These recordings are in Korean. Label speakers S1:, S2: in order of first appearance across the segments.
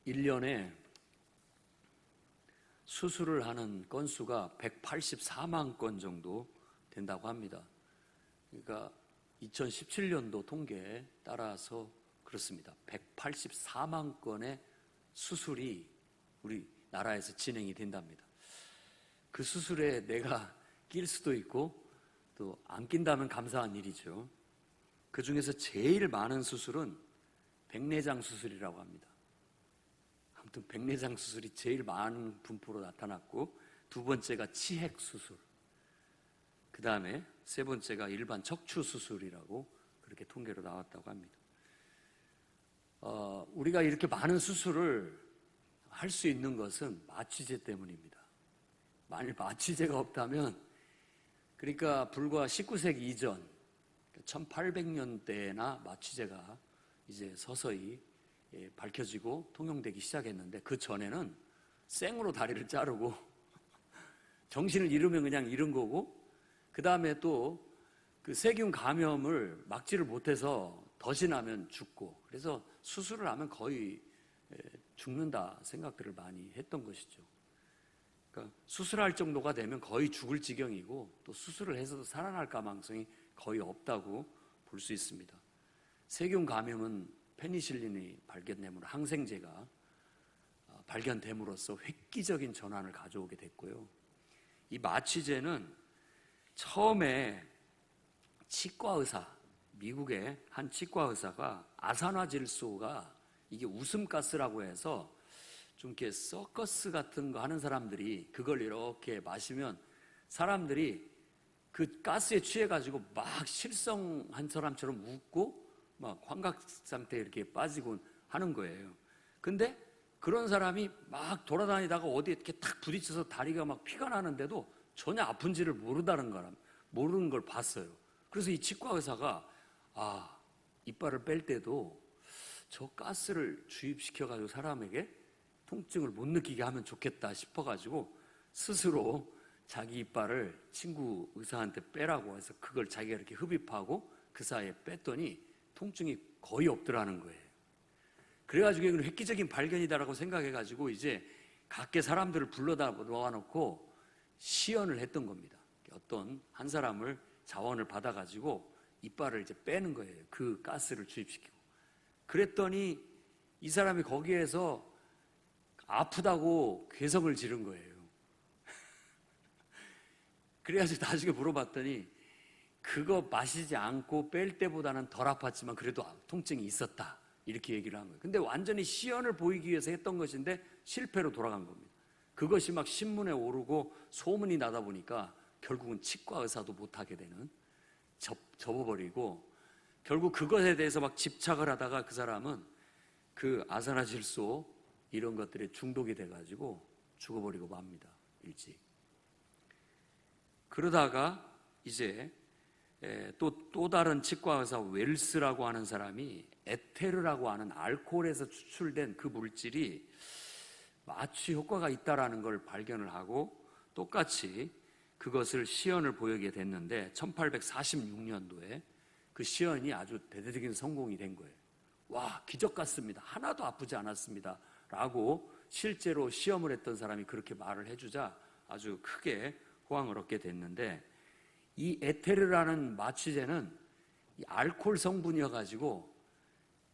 S1: 1년에 수술을 하는 건수가 184만 건 정도 된다고 합니다. 그러니까 2017년도 통계에 따라서 그렇습니다. 184만 건의 수술이 우리나라에서 진행이 된답니다. 그 수술에 내가 낄 수도 있고 또 안 낀다면 감사한 일이죠. 그 중에서 제일 많은 수술은 백내장 수술이라고 합니다. 아무튼 백내장 수술이 제일 많은 분포로 나타났고, 두 번째가 치핵 수술, 그 다음에 세 번째가 일반 척추 수술이라고 그렇게 통계로 나왔다고 합니다. 우리가 이렇게 많은 수술을 할 수 있는 것은 마취제 때문입니다. 만일 마취제가 없다면, 그러니까 불과 19세기 이전 1800년대나 마취제가 이제 서서히 밝혀지고 통용되기 시작했는데, 그 전에는 생으로 다리를 자르고 정신을 잃으면 그냥 잃은 거고, 그 다음에 또 그 세균 감염을 막지를 못해서 덫이 나면 죽고, 그래서 수술을 하면 거의 죽는다 생각들을 많이 했던 것이죠. 그러니까 수술할 정도가 되면 거의 죽을 지경이고, 또 수술을 해서도 살아날 가망성이 거의 없다고 볼 수 있습니다. 세균 감염은 페니실린이 발견됨으로, 항생제가 발견됨으로써 획기적인 전환을 가져오게 됐고요. 이 마취제는 처음에 미국의 한 치과 의사가 아산화질소가 이게 웃음가스라고 해서 좀 이렇게 서커스 같은 거 하는 사람들이 그걸 이렇게 마시면 사람들이 그 가스에 취해가지고 막 실성한 사람처럼 웃고 막 환각 상태에 이렇게 빠지곤 하는 거예요. 근데 그런 사람이 막 돌아다니다가 어디에 이렇게 탁 부딪혀서 다리가 막 피가 나는데도 전혀 아픈지를 모르는 걸 봤어요. 그래서 이 치과 의사가 이빨을 뺄 때도 저 가스를 주입시켜가지고 사람에게 통증을 못 느끼게 하면 좋겠다 싶어가지고 스스로 자기 이빨을 친구 의사한테 빼라고 해서 그걸 자기가 이렇게 흡입하고 그 사이에 뺐더니 통증이 거의 없더라는 거예요. 그래가지고 이건 획기적인 발견이다라고 생각해가지고 이제 각계 사람들을 불러다 놓아놓고 시연을 했던 겁니다. 어떤 한 사람을 자원을 받아가지고 이빨을 이제 빼는 거예요. 그 가스를 주입시키고. 그랬더니 이 사람이 거기에서 아프다고 괴성을 지른 거예요. 그래가지고 나중에 물어봤더니 그거 마시지 않고 뺄 때보다는 덜 아팠지만 그래도 통증이 있었다, 이렇게 얘기를 한 거예요. 근데 완전히 시연을 보이기 위해서 했던 것인데 실패로 돌아간 겁니다. 그것이 막 신문에 오르고 소문이 나다 보니까 결국은 치과 의사도 못하게 되는, 접어버리고, 결국 그것에 대해서 막 집착을 하다가 그 사람은 그 아산화질소 이런 것들에 중독이 돼가지고 죽어버리고 맙니다, 일찍. 그러다가 이제 또 다른 치과 의사 웰스라고 하는 사람이 에테르라고 하는 알코올에서 추출된 그 물질이 마취 효과가 있다라는 걸 발견을 하고 똑같이 그것을 시연을 보이게 됐는데 1846년도에 그 시연이 아주 대대적인 성공이 된 거예요. 와, 기적 같습니다. 하나도 아프지 않았습니다. 라고 실제로 시험을 했던 사람이 그렇게 말을 해주자 아주 크게 호황을 얻게 됐는데, 이 에테르라는 마취제는 이 알코올 성분이어가지고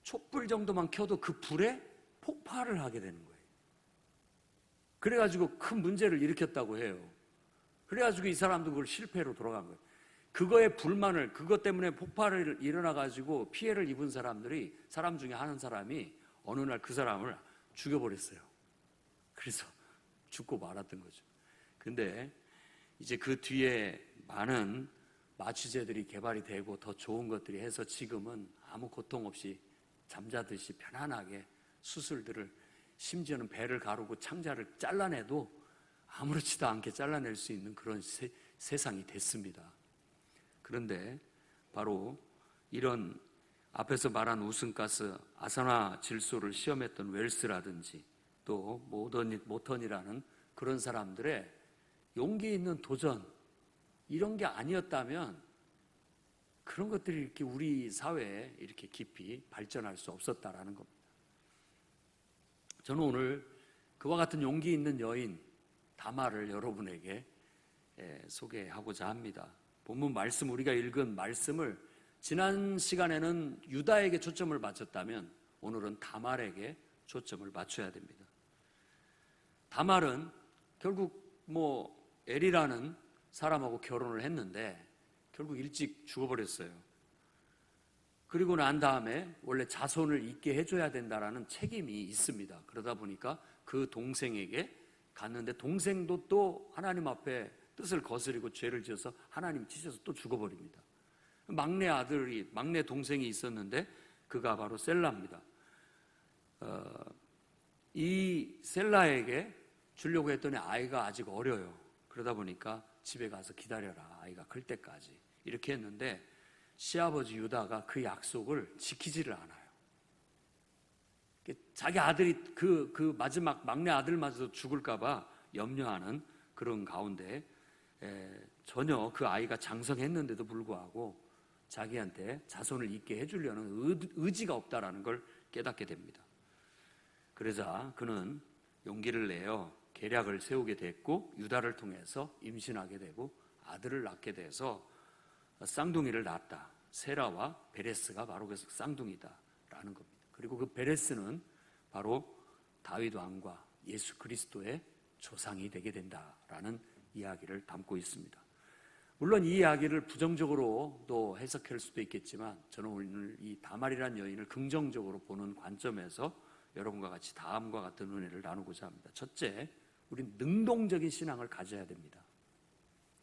S1: 촛불 정도만 켜도 그 불에 폭발을 하게 되는 거예요. 그래가지고 큰 문제를 일으켰다고 해요. 그래가지고 이 사람도 그걸 실패로 돌아간 거예요. 그거에 불만을, 그것 때문에 폭발을 일어나가지고 피해를 입은 사람 중에 한 사람이 어느 날 그 사람을 죽여버렸어요. 그래서 죽고 말았던 거죠. 근데 이제 그 뒤에 많은 마취제들이 개발이 되고 더 좋은 것들이 해서 지금은 아무 고통 없이 잠자듯이 편안하게 수술들을, 심지어는 배를 가르고 창자를 잘라내도 아무렇지도 않게 잘라낼 수 있는 그런 세상이 됐습니다. 그런데 바로 이런 앞에서 말한 웃음가스, 아산화질소를 시험했던 웰스라든지 또 모턴이라는 그런 사람들의 용기 있는 도전, 이런 게 아니었다면 그런 것들이 이렇게 우리 사회에 이렇게 깊이 발전할 수 없었다라는 겁니다. 저는 오늘 그와 같은 용기 있는 여인 다말을 여러분에게 소개하고자 합니다. 본문 말씀, 우리가 읽은 말씀을 지난 시간에는 유다에게 초점을 맞췄다면 오늘은 다말에게 초점을 맞춰야 됩니다. 다말은 결국 엘이라는 사람하고 결혼을 했는데 결국 일찍 죽어버렸어요. 그리고 난 다음에 원래 자손을 있게 해줘야 된다라는 책임이 있습니다. 그러다 보니까 그 동생에게 갔는데 동생도 또 하나님 앞에 뜻을 거스리고 죄를 지어서 하나님 치셔서 또 죽어버립니다. 막내 동생이 있었는데 그가 바로 셀라입니다. 이 셀라에게 주려고 했더니 아이가 아직 어려요. 그러다 보니까 집에 가서 기다려라, 아이가 클 때까지, 이렇게 했는데 시아버지 유다가 그 약속을 지키지를 않아요. 자기 아들이 그 마지막 막내 아들마저도 죽을까봐 염려하는 그런 가운데 전혀 그 아이가 장성했는데도 불구하고 자기한테 자손을 있게 해주려는 의지가 없다라는 걸 깨닫게 됩니다. 그러자 그는 용기를 내어 계략을 세우게 됐고 유다를 통해서 임신하게 되고 아들을 낳게 돼서 쌍둥이를 낳았다. 세라와 베레스가 바로 그 쌍둥이다라는 겁니다. 그리고 그 베레스는 바로 다윗 왕과 예수 그리스도의 조상이 되게 된다라는 이야기를 담고 있습니다. 물론 이 이야기를 부정적으로도 해석할 수도 있겠지만 저는 오늘 이 다말이라는 여인을 긍정적으로 보는 관점에서 여러분과 같이 다음과 같은 은혜를 나누고자 합니다. 첫째, 우리는 능동적인 신앙을 가져야 됩니다.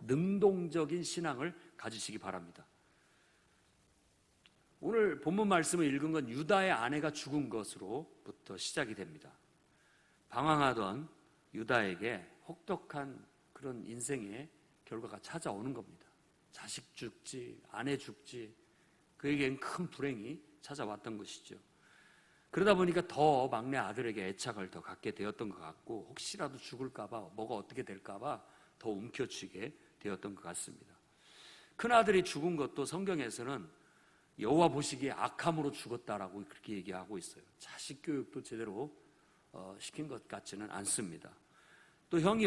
S1: 능동적인 신앙을 가지시기 바랍니다. 오늘 본문 말씀을 읽은 건 유다의 아내가 죽은 것으로부터 시작이 됩니다. 방황하던 유다에게 혹독한 그런 인생의 결과가 찾아오는 겁니다. 자식 죽지, 아내 죽지, 그에겐 큰 불행이 찾아왔던 것이죠. 그러다 보니까 더 막내 아들에게 애착을 더 갖게 되었던 것 같고 혹시라도 죽을까봐, 뭐가 어떻게 될까봐 더 움켜쥐게 되었던 것 같습니다. 큰아들이 죽은 것도 성경에서는 여호와 보시기에 악함으로 죽었다라고 그렇게 얘기하고 있어요. 자식 교육도 제대로 시킨 것 같지는 않습니다. 또 형이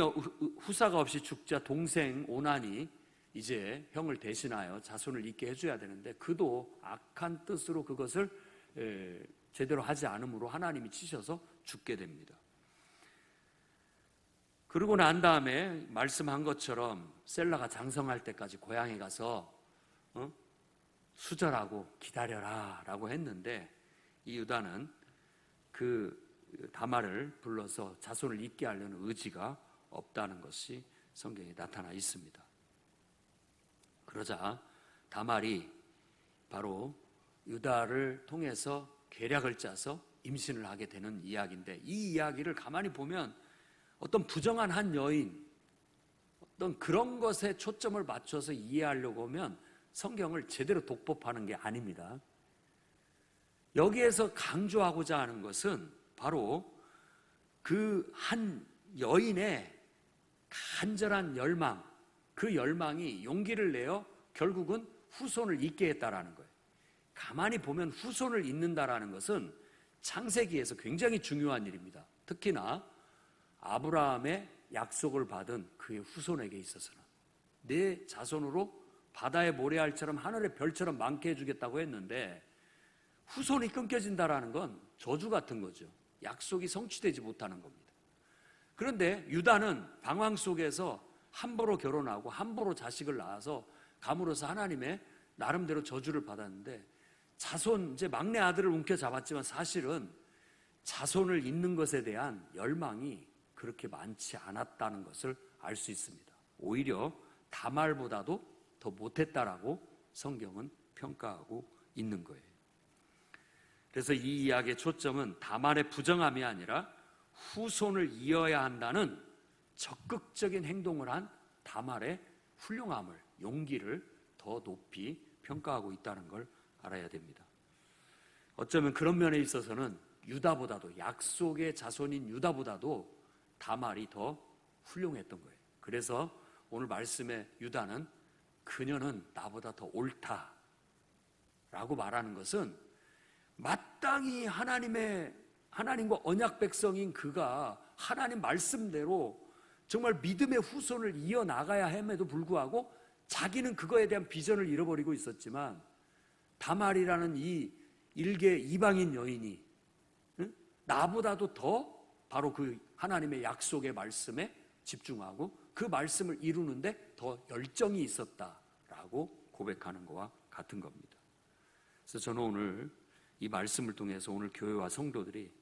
S1: 후사가 없이 죽자 동생 오난이 이제 형을 대신하여 자손을 있게 해줘야 되는데 그도 악한 뜻으로 그것을 제대로 하지 않으므로 하나님이 치셔서 죽게 됩니다. 그러고 난 다음에 말씀한 것처럼 셀라가 장성할 때까지 고향에 가서 수절하고 기다려라 라고 했는데 이 유다는 그 다말을 불러서 자손을 있게 하려는 의지가 없다는 것이 성경에 나타나 있습니다. 그러자 다말이 바로 유다를 통해서 계략을 짜서 임신을 하게 되는 이야기인데 이 이야기를 가만히 보면 어떤 부정한 한 여인, 어떤 그런 것에 초점을 맞춰서 이해하려고 하면 성경을 제대로 독법하는 게 아닙니다. 여기에서 강조하고자 하는 것은 바로 그 한 여인의 간절한 열망, 그 열망이 용기를 내어 결국은 후손을 잇게 했다라는 거예요. 가만히 보면 후손을 잇는다라는 것은 창세기에서 굉장히 중요한 일입니다. 특히나 아브라함의 약속을 받은 그의 후손에게 있어서는 내 자손으로 바다의 모래알처럼 하늘의 별처럼 많게 해주겠다고 했는데 후손이 끊겨진다라는 건 저주 같은 거죠. 약속이 성취되지 못하는 겁니다. 그런데 유다는 방황 속에서 함부로 결혼하고 함부로 자식을 낳아서 감으로써 하나님의 나름대로 저주를 받았는데 자손, 이제 막내 아들을 움켜잡았지만 사실은 자손을 잇는 것에 대한 열망이 그렇게 많지 않았다는 것을 알 수 있습니다. 오히려 다말보다도 더 못했다라고 성경은 평가하고 있는 거예요. 그래서 이 이야기의 초점은 다말의 부정함이 아니라 후손을 이어야 한다는 적극적인 행동을 한 다말의 훌륭함을, 용기를 더 높이 평가하고 있다는 걸 알아야 됩니다. 어쩌면 그런 면에 있어서는 유다보다도, 약속의 자손인 유다보다도 다말이 더 훌륭했던 거예요. 그래서 오늘 말씀의 유다는 그녀는 나보다 더 옳다 라고 말하는 것은 마땅히 하나님의 하나님과 언약 백성인 그가 하나님 말씀대로 정말 믿음의 후손을 이어나가야 함에도 불구하고 자기는 그거에 대한 비전을 잃어버리고 있었지만, 다말이라는 이 일개 이방인 여인이 나보다도 더 바로 그 하나님의 약속의 말씀에 집중하고 그 말씀을 이루는데 더 열정이 있었다라고 고백하는 것과 같은 겁니다. 그래서 저는 오늘 이 말씀을 통해서 오늘 교회와 성도들이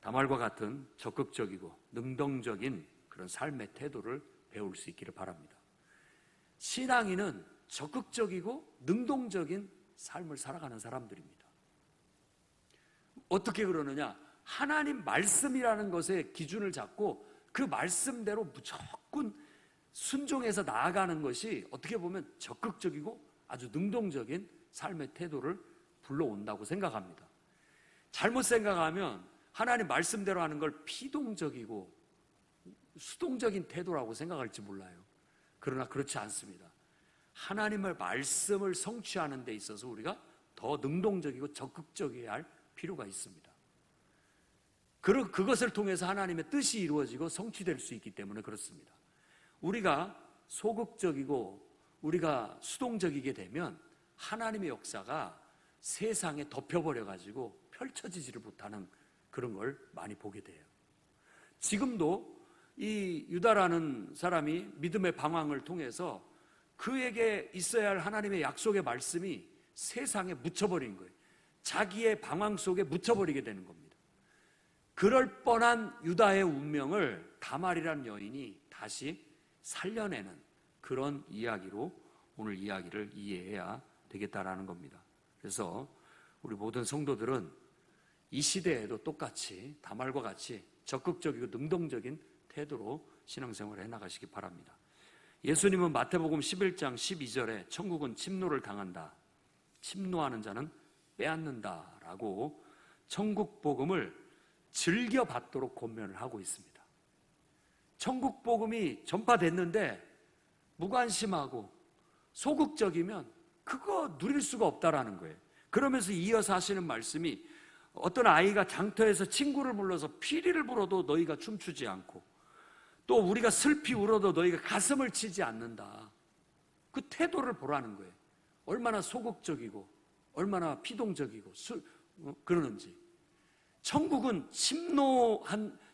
S1: 다말과 같은 적극적이고 능동적인 그런 삶의 태도를 배울 수 있기를 바랍니다. 신앙인은 적극적이고 능동적인 삶을 살아가는 사람들입니다. 어떻게 그러느냐? 하나님 말씀이라는 것에 기준을 잡고 그 말씀대로 무조건 순종해서 나아가는 것이 어떻게 보면 적극적이고 아주 능동적인 삶의 태도를 불러온다고 생각합니다. 잘못 생각하면 하나님 말씀대로 하는 걸 피동적이고 수동적인 태도라고 생각할지 몰라요. 그러나 그렇지 않습니다. 하나님의 말씀을 성취하는 데 있어서 우리가 더 능동적이고 적극적이어야 할 필요가 있습니다. 그것을 통해서 하나님의 뜻이 이루어지고 성취될 수 있기 때문에 그렇습니다. 우리가 소극적이고 우리가 수동적이게 되면 하나님의 역사가 세상에 덮여버려가지고 펼쳐지지를 못하는 그런 걸 많이 보게 돼요. 지금도 이 유다라는 사람이 믿음의 방황을 통해서 그에게 있어야 할 하나님의 약속의 말씀이 세상에 묻혀버린 거예요. 자기의 방황 속에 묻혀버리게 되는 겁니다. 그럴 뻔한 유다의 운명을 다말이라는 여인이 다시 살려내는 그런 이야기로 오늘 이야기를 이해해야 되겠다라는 겁니다. 그래서 우리 모든 성도들은 이 시대에도 똑같이 다말과 같이 적극적이고 능동적인 태도로 신앙생활을 해나가시기 바랍니다. 예수님은 마태복음 11장 12절에 천국은 침노를 당한다, 침노하는 자는 빼앗는다 라고 천국 복음을 즐겨 받도록 권면을 하고 있습니다. 천국 복음이 전파됐는데 무관심하고 소극적이면 그거 누릴 수가 없다라는 거예요. 그러면서 이어서 하시는 말씀이 어떤 아이가 장터에서 친구를 불러서 피리를 불어도 너희가 춤추지 않고 또 우리가 슬피 울어도 너희가 가슴을 치지 않는다. 그 태도를 보라는 거예요. 얼마나 소극적이고 얼마나 피동적이고 그러는지. 천국은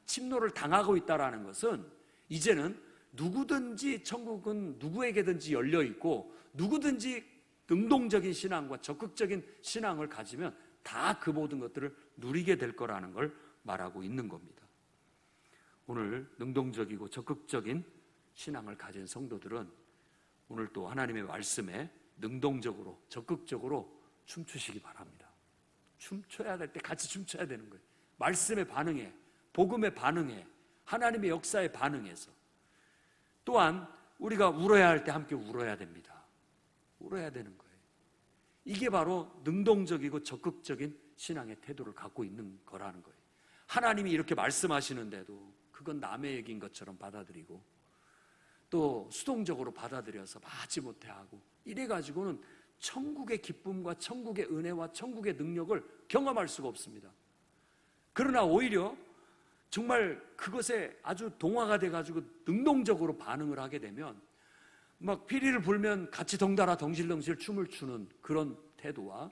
S1: 침노를 당하고 있다는 것은 이제는 누구든지 천국은 누구에게든지 열려 있고 누구든지 능동적인 신앙과 적극적인 신앙을 가지면 다 그 모든 것들을 누리게 될 거라는 걸 말하고 있는 겁니다. 오늘 능동적이고 적극적인 신앙을 가진 성도들은 오늘 또 하나님의 말씀에 능동적으로 적극적으로 춤추시기 바랍니다. 춤춰야 될 때 같이 춤춰야 되는 거예요. 말씀에 반응해, 복음에 반응해, 하나님의 역사에 반응해서. 또한 우리가 울어야 할 때 함께 울어야 됩니다. 울어야 되는 거예요. 이게 바로 능동적이고 적극적인 신앙의 태도를 갖고 있는 거라는 거예요. 하나님이 이렇게 말씀하시는데도 그건 남의 얘기인 것처럼 받아들이고 또 수동적으로 받아들여서 하지 못해하고 이래가지고는 천국의 기쁨과 천국의 은혜와 천국의 능력을 경험할 수가 없습니다. 그러나 오히려 정말 그것에 아주 동화가 돼가지고 능동적으로 반응을 하게 되면 막 피리를 불면 같이 덩달아 덩실덩실 춤을 추는 그런 태도와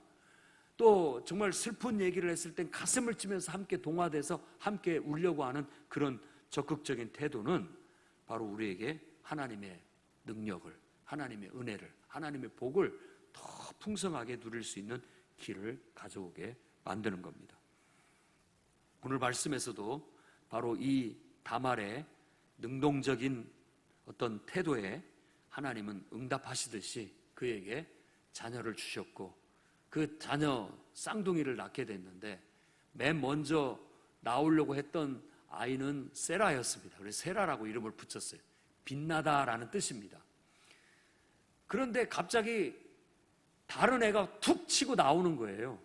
S1: 또 정말 슬픈 얘기를 했을 땐 가슴을 치면서 함께 동화돼서 함께 울려고 하는 그런 적극적인 태도는 바로 우리에게 하나님의 능력을, 하나님의 은혜를, 하나님의 복을 더 풍성하게 누릴 수 있는 길을 가져오게 만드는 겁니다. 오늘 말씀에서도 바로 이 다말의 능동적인 어떤 태도에 하나님은 응답하시듯이 그에게 자녀를 주셨고 그 자녀 쌍둥이를 낳게 됐는데 맨 먼저 나오려고 했던 아이는 세라였습니다. 그래서 세라라고 이름을 붙였어요. 빛나다라는 뜻입니다. 그런데 갑자기 다른 애가 툭 치고 나오는 거예요.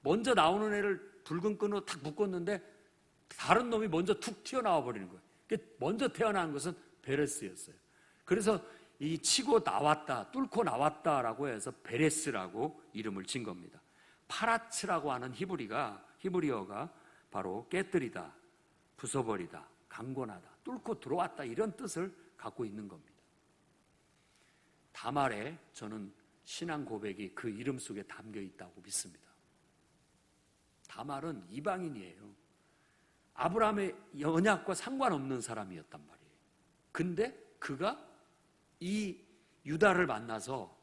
S1: 먼저 나오는 애를 붉은 끈으로 탁 묶었는데 다른 놈이 먼저 툭 튀어나와 버리는 거예요. 먼저 태어난 것은 베레스였어요. 그래서 이 치고 나왔다, 뚫고 나왔다라고 해서 베레스라고 이름을 진 겁니다. 파라츠라고 하는 히브리어가 바로 깨뜨리다, 부숴버리다, 강권하다, 뚫고 들어왔다, 이런 뜻을 갖고 있는 겁니다. 다말에 저는 신앙 고백이 그 이름 속에 담겨 있다고 믿습니다. 다말은 이방인이에요. 아브라함의 언약과 상관없는 사람이었단 말이에요. 근데 그가 이 유다를 만나서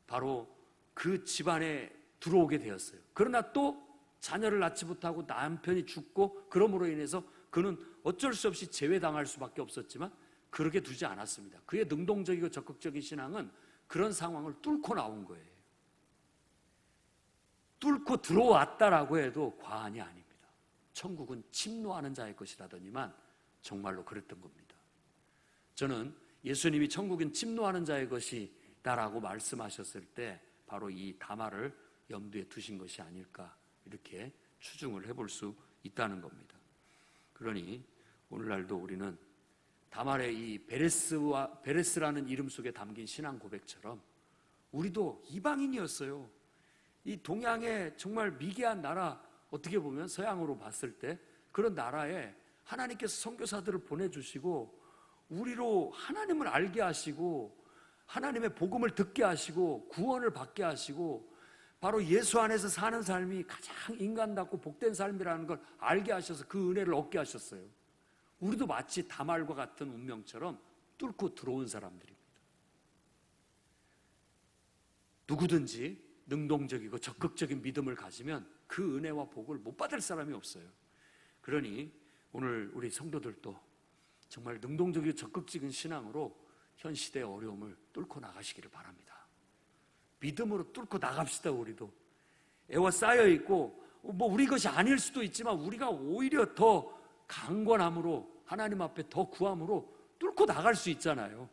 S1: 바로 그 집안에 들어오게 되었어요. 그러나 또 자녀를 낳지 못하고 남편이 죽고, 그러므로 인해서 그는 어쩔 수 없이 제외당할 수밖에 없었지만 그렇게 두지 않았습니다. 그의 능동적이고 적극적인 신앙은 그런 상황을 뚫고 나온 거예요. 뚫고 들어왔다라고 해도 과언이 아닙니다. 천국은 침노하는 자의 것이라더니만 정말로 그랬던 겁니다. 저는 예수님이 천국은 침노하는 자의 것이다라고 말씀하셨을 때 바로 이 다말을 염두에 두신 것이 아닐까, 이렇게 추정을 해볼 수 있다는 겁니다. 그러니 오늘날도 우리는 다말의 이 베레스라는 이름 속에 담긴 신앙 고백처럼 우리도 이방인이었어요. 이 동양의 정말 미개한 나라, 어떻게 보면 서양으로 봤을 때 그런 나라에 하나님께서 선교사들을 보내주시고 우리로 하나님을 알게 하시고 하나님의 복음을 듣게 하시고 구원을 받게 하시고 바로 예수 안에서 사는 삶이 가장 인간답고 복된 삶이라는 걸 알게 하셔서 그 은혜를 얻게 하셨어요. 우리도 마치 다말과 같은 운명처럼 뚫고 들어온 사람들입니다. 누구든지 능동적이고 적극적인 믿음을 가지면 그 은혜와 복을 못 받을 사람이 없어요. 그러니 오늘 우리 성도들도 정말 능동적이고 적극적인 신앙으로 현 시대의 어려움을 뚫고 나가시기를 바랍니다. 믿음으로 뚫고 나갑시다. 우리도 애워싸여 있고 우리 것이 아닐 수도 있지만 우리가 오히려 더 강권함으로 하나님 앞에 더 구함으로 뚫고 나갈 수 있잖아요.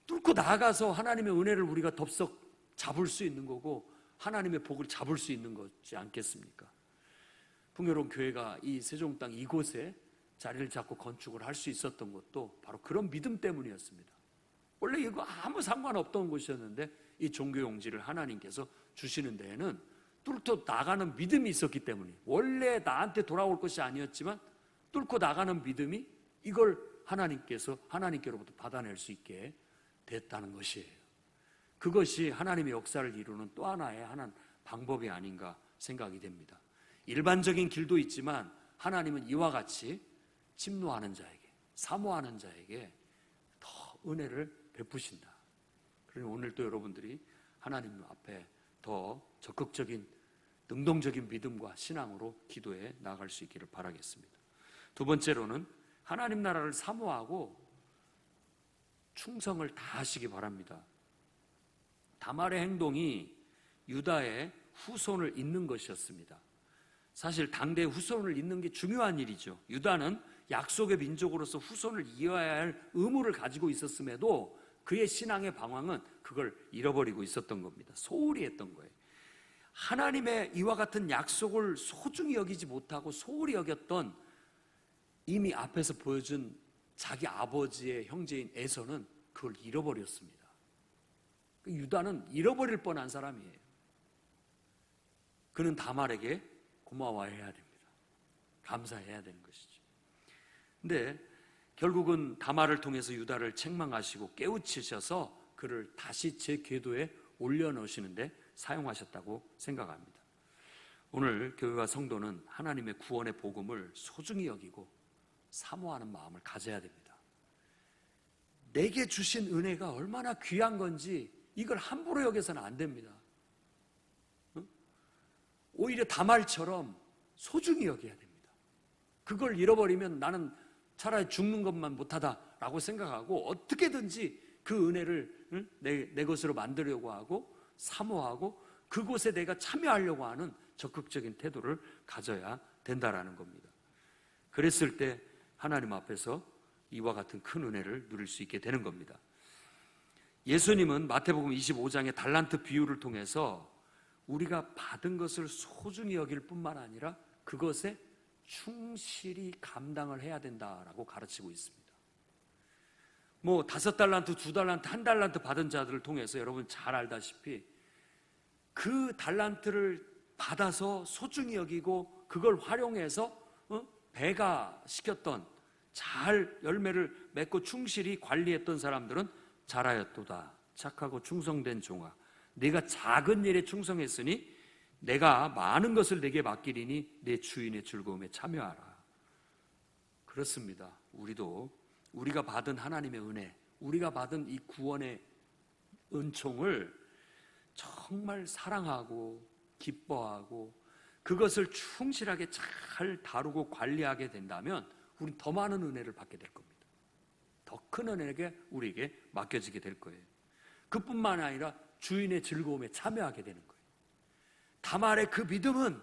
S1: 뚫고 나가서 하나님의 은혜를 우리가 덥석 잡을 수 있는 거고 하나님의 복을 잡을 수 있는 거지 않겠습니까? 풍요로운 교회가 이 세종 땅 이곳에 자리를 잡고 건축을 할 수 있었던 것도 바로 그런 믿음 때문이었습니다. 원래 이거 아무 상관없던 곳이었는데 이 종교 용지를 하나님께서 주시는 데에는 뚫고 나가는 믿음이 있었기 때문에, 원래 나한테 돌아올 것이 아니었지만 뚫고 나가는 믿음이 이걸 하나님께로부터 받아낼 수 있게 됐다는 것이에요. 그것이 하나님의 역사를 이루는 또 하나의 방법이 아닌가 생각이 됩니다. 일반적인 길도 있지만 하나님은 이와 같이 침노하는 자에게, 사모하는 자에게 더 은혜를 베푸신다. 그러니 오늘도 여러분들이 하나님 앞에 더 적극적인 능동적인 믿음과 신앙으로 기도해 나갈 수 있기를 바라겠습니다. 두 번째로는 하나님 나라를 사모하고 충성을 다하시기 바랍니다. 다말의 행동이 유다의 후손을 잇는 것이었습니다. 사실 당대의 후손을 잇는 게 중요한 일이죠. 유다는 약속의 민족으로서 후손을 이어야 할 의무를 가지고 있었음에도 그의 신앙의 방황은 그걸 잃어버리고 있었던 겁니다. 소홀히 했던 거예요. 하나님의 이와 같은 약속을 소중히 여기지 못하고 소홀히 여겼던 이미 앞에서 보여준 자기 아버지의 형제인 에서는 그걸 잃어버렸습니다. 유다는 잃어버릴 뻔한 사람이에요. 그는 다말에게 고마워해야 됩니다. 감사해야 되는 것이죠. 근데 결국은 다말을 통해서 유다를 책망하시고 깨우치셔서 그를 다시 제 궤도에 올려놓으시는데 사용하셨다고 생각합니다. 오늘 교회와 성도는 하나님의 구원의 복음을 소중히 여기고 사모하는 마음을 가져야 됩니다. 내게 주신 은혜가 얼마나 귀한 건지 이걸 함부로 여겨서는 안 됩니다. 오히려 다말처럼 소중히 여겨야 됩니다. 그걸 잃어버리면 나는 차라리 죽는 것만 못하다라고 생각하고 어떻게든지 그 은혜를 내 것으로 만들려고 하고 사모하고 그곳에 내가 참여하려고 하는 적극적인 태도를 가져야 된다라는 겁니다. 그랬을 때 하나님 앞에서 이와 같은 큰 은혜를 누릴 수 있게 되는 겁니다. 예수님은 마태복음 25장의 달란트 비유를 통해서 우리가 받은 것을 소중히 여길 뿐만 아니라 그것에 충실히 감당을 해야 된다라고 가르치고 있습니다. 5달란트, 2달란트, 1달란트 받은 자들을 통해서 여러분 잘 알다시피 그 달란트를 받아서 소중히 여기고 그걸 활용해서 배가 시켰던, 잘 열매를 맺고 충실히 관리했던 사람들은 잘하였도다. 착하고 충성된 종아, 네가 작은 일에 충성했으니 내가 많은 것을 내게 맡기리니 내 주인의 즐거움에 참여하라. 그렇습니다. 우리도 우리가 받은 하나님의 은혜, 우리가 받은 이 구원의 은총을 정말 사랑하고 기뻐하고 그것을 충실하게 잘 다루고 관리하게 된다면 우린 더 많은 은혜를 받게 될 겁니다. 더 큰 은혜가 우리에게 맡겨지게 될 거예요. 그뿐만 아니라 주인의 즐거움에 참여하게 되는 거예요. 다말의 그 믿음은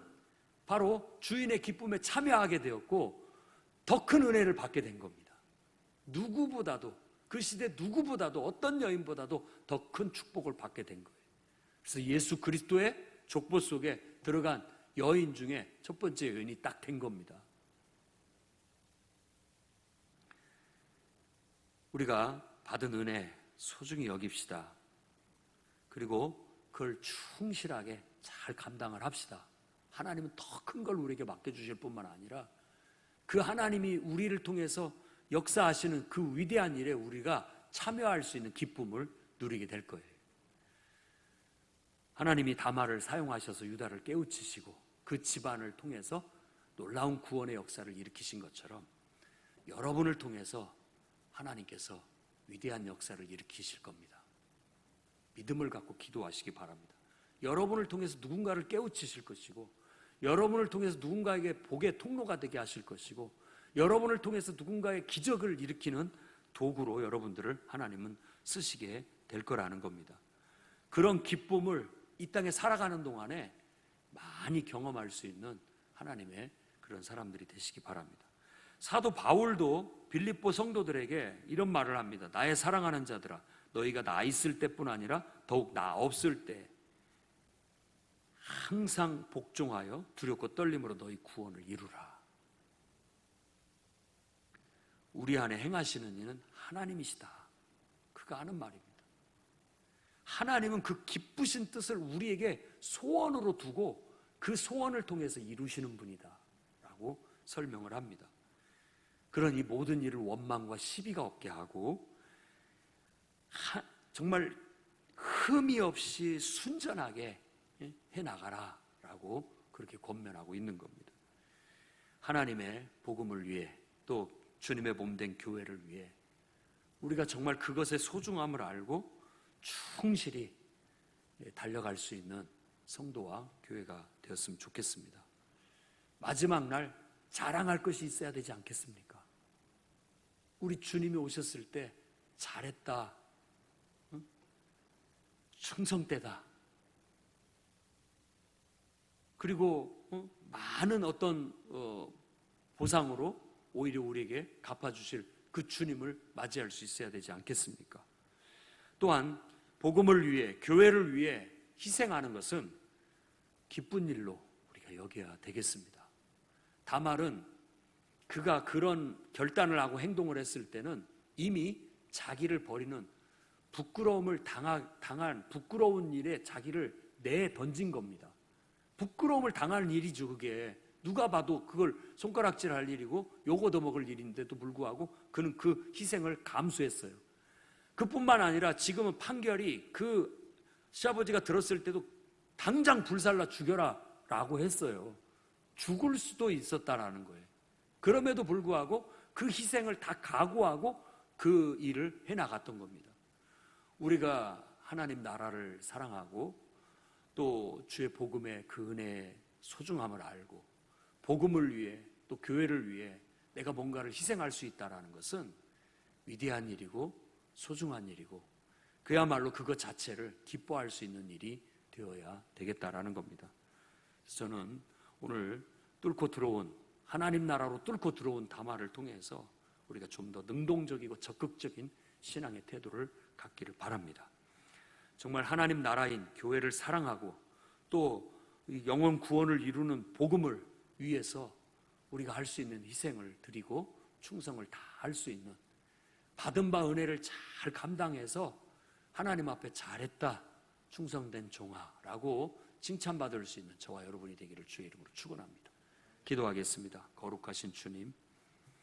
S1: 바로 주인의 기쁨에 참여하게 되었고 더 큰 은혜를 받게 된 겁니다. 누구보다도, 그 시대 누구보다도, 어떤 여인보다도 더 큰 축복을 받게 된 거예요. 그래서 예수 그리스도의 족보 속에 들어간 여인 중에 첫 번째 여인이 딱 된 겁니다. 우리가 받은 은혜 소중히 여깁시다. 그리고 그걸 충실하게 잘 감당을 합시다. 하나님은 더 큰 걸 우리에게 맡겨주실 뿐만 아니라 그 하나님이 우리를 통해서 역사하시는 그 위대한 일에 우리가 참여할 수 있는 기쁨을 누리게 될 거예요. 하나님이 다말을 사용하셔서 유다를 깨우치시고 그 집안을 통해서 놀라운 구원의 역사를 일으키신 것처럼 여러분을 통해서 하나님께서 위대한 역사를 일으키실 겁니다. 믿음을 갖고 기도하시기 바랍니다. 여러분을 통해서 누군가를 깨우치실 것이고, 여러분을 통해서 누군가에게 복의 통로가 되게 하실 것이고, 여러분을 통해서 누군가의 기적을 일으키는 도구로 여러분들을 하나님은 쓰시게 될 거라는 겁니다. 그런 기쁨을 이 땅에 살아가는 동안에 많이 경험할 수 있는 하나님의 그런 사람들이 되시기 바랍니다. 사도 바울도 빌립보 성도들에게 이런 말을 합니다. 나의 사랑하는 자들아, 너희가 나 있을 때뿐 아니라 더욱 나 없을 때 항상 복종하여 두렵고 떨림으로 너희 구원을 이루라. 우리 안에 행하시는 이는 하나님이시다. 그가 하는 말입니다. 하나님은 그 기쁘신 뜻을 우리에게 소원으로 두고 그 소원을 통해서 이루시는 분이다 라고 설명을 합니다. 그러니 모든 일을 원망과 시비가 없게 하고 정말 흠이 없이 순전하게 해나가라 라고 그렇게 권면하고 있는 겁니다. 하나님의 복음을 위해, 또 주님의 몸된 교회를 위해 우리가 정말 그것의 소중함을 알고 충실히 달려갈 수 있는 성도와 교회가 되었으면 좋겠습니다. 마지막 날 자랑할 것이 있어야 되지 않겠습니까? 우리 주님이 오셨을 때 잘했다, 충성되다, 그리고 많은 어떤 보상으로 오히려 우리에게 갚아주실 그 주님을 맞이할 수 있어야 되지 않겠습니까? 또한 복음을 위해, 교회를 위해 희생하는 것은 기쁜 일로 우리가 여겨야 되겠습니다. 다말은 그가 그런 결단을 하고 행동을 했을 때는 이미 자기를 버리는 부끄러움을 당한 부끄러운 일에 자기를 내던진 겁니다. 부끄러움을 당할 일이죠. 그게 누가 봐도 그걸 손가락질할 일이고 욕 얻어먹을 일인데도 불구하고 그는 그 희생을 감수했어요. 그뿐만 아니라 지금은 판결이 그 시아버지가 들었을 때도 당장 불살라 죽여라 라고 했어요. 죽을 수도 있었다라는 거예요. 그럼에도 불구하고 그 희생을 다 각오하고 그 일을 해나갔던 겁니다. 우리가 하나님 나라를 사랑하고 또 주의 복음의 그 은혜의 소중함을 알고 복음을 위해 또 교회를 위해 내가 뭔가를 희생할 수 있다는 것은 위대한 일이고 소중한 일이고 그야말로 그것 자체를 기뻐할 수 있는 일이 되어야 되겠다라는 겁니다. 그래서 저는 오늘 뚫고 들어온, 하나님 나라로 뚫고 들어온 다말을 통해서 우리가 좀 더 능동적이고 적극적인 신앙의 태도를 갖기를 바랍니다. 정말 하나님 나라인 교회를 사랑하고 또 영혼 구원을 이루는 복음을 위해서 우리가 할 수 있는 희생을 드리고 충성을 다 할 수 있는, 받은 바 은혜를 잘 감당해서 하나님 앞에 잘했다, 충성된 종아라고 칭찬받을 수 있는 저와 여러분이 되기를 주의 이름으로 축원합니다. 기도하겠습니다. 거룩하신 주님,